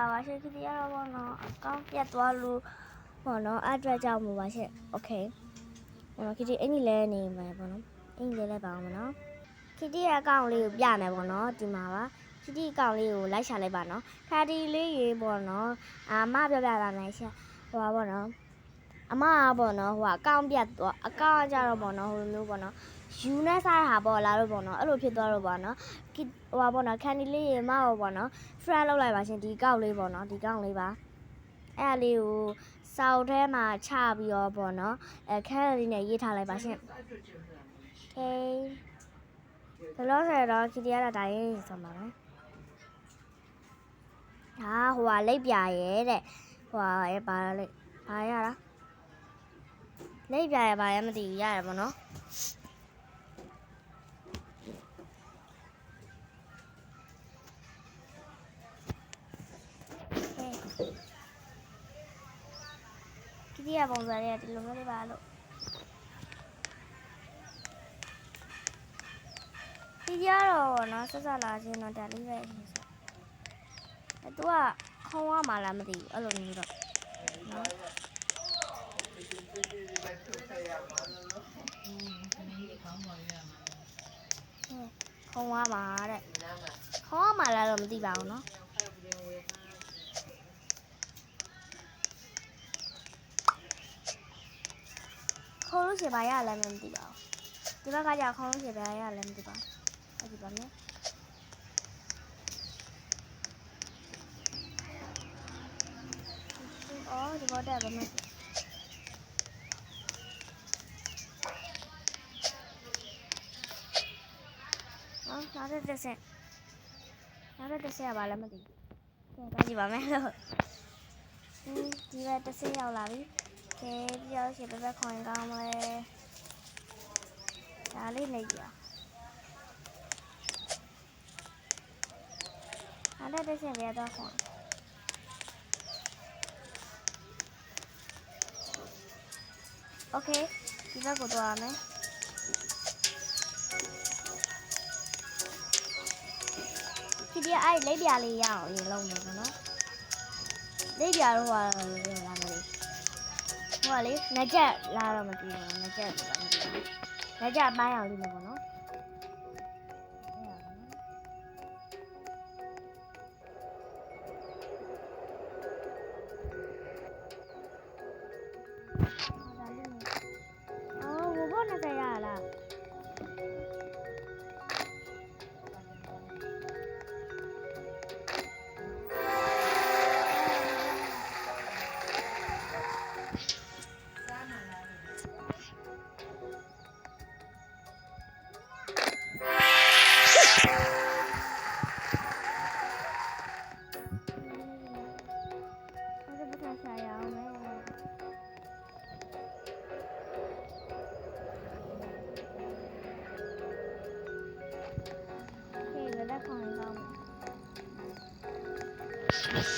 လာပါရှင်ခီတီရတော့ဘောနော်အကောင့်ပြတ်သွားလို့ဘောနော်အဲ့အတွက်ကြောင့်မို့ပါရှင်โอเคဘောနော်ခီတီအင်ကြီးလဲနေမယ်ဘောနော်အင်ကြီးလဲပါအောင်မနော်ခီတီရဲ့အကောင့်လေးကိုပြမယ်ဘောနော်ဒီမှာပါခီတီအကောင့်လေးကိုလိုက်ရှာလိုက်ပါနော်ခါတီလေးရေဘောနော်အမပြောပြတာမယ်ရှင်ဟိုပါဘောနော်အမကဘောနော်ဟိုအကောင့်ပြတ်သွားအကောင့်ကြတော့ဘောနော်ဟိုလိုမျိုးဘောနော်ယူနဲ့စားတာပေါ့လာလို့ပေါ့နော်အဲ့လိုဖြစ်သွားတော့ပေါ့နော်ဟိုပါပေါ့နော်ခန်ဒီလေးရေမဟုတ်ပေါ့နော် friend လောက်လိုက်ပါရှင်ဒီကောက်လေးပေါ့နော်ဒီကောက်လေးပါအဲ့လေးကိုစောက်ထဲမှာချပြီးတော့ပေါ့နော်ခန်းလေးနဲ့ရေးထားလိုက်ပါရှင်โอเคဒါလို့ဆိုတော့ခီတီရတာတိုင်းဆိုမှာပဲဟာဟိုကလိပ်ပြရဲတဲ့ဟိုကရဲ့ပါလိပ်ဘာရတာလိပ်ပြရဲဘာရမသိဘူးရတယ်ပေါ့နော်ဒီကပုံစံလေးဒီလိုမျိုးလေးပါလို့ဒီကြတော့နော်ဆက်ဆက်လာချင်းတော့ဒါလေးပဲဆိုသူကခေါင်းဝမှာလားမသိဘူးအဲ့လိုမျိုးတော့နော်ခေါင်းဝမှာတဲ့ခေါင်းဝမှာလားတော့မသိပါဘူးနော်ခေါင်းလို့ရှိပါရလည်းမသိပါဘူးဒီဘက်ကကြာခေါင်းလို့ရှိပါရလည်းမသိပါဘူးအဲ့ဒီပါမယ်အော်ဒီဘောတက်ပါမယ်အော်နားတဲ့ဆက်ရပါလည်းမသိဘူးကဲကြည့်ပါမယ်လို့ဒီဘက်တစ်ဆင့်ရောက်လာပြီကဲပြောရှိဘက်ခွန်ကောင်းမလဲဒါလေးနေကြအဲ့ဒါတစ်ဆင့်ပြတော့ခွန်โอเคဒီဘက်ကိုသွားမယ်ဒီပြအဲ့လိပ်ပြလေးရအောင်ရင်လုံးမယ်နော်လိပ်ပြတော့ဟိုလာမလေးဟိုလေငကြက်လာတော့မပြီးဘူးငကြက်ဆိုတာမပြီးဘူးငကြက်ပိုင်းအောင်လေးမယ်ပေါ့နော်အော်ဘောနဲ့ဆက်ရလား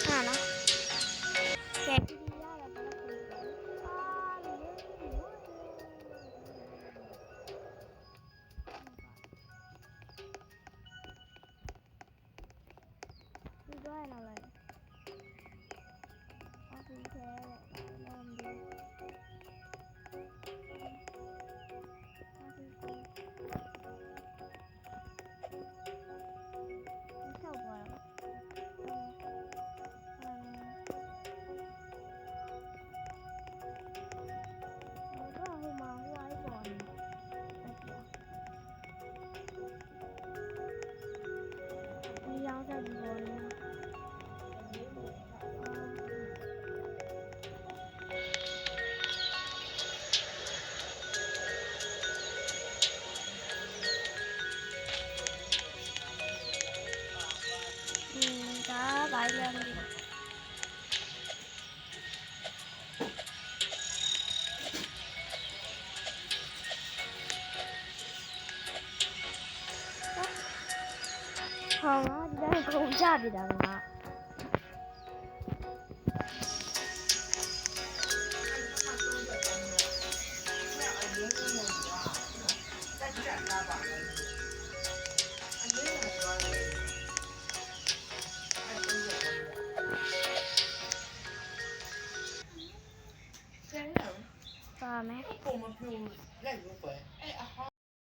ဟာနော်ကဲဒီရတာတော့ဒီတော့ရအောင်လိုက်အခုခဲလမ်းဒီဘာလဲမသိဘူး好啊，你在给我下边的吗？ ကျန်တယ် သွားမယ် ပုံမပြူလိုက်လို့ပဲအဲ့အဟော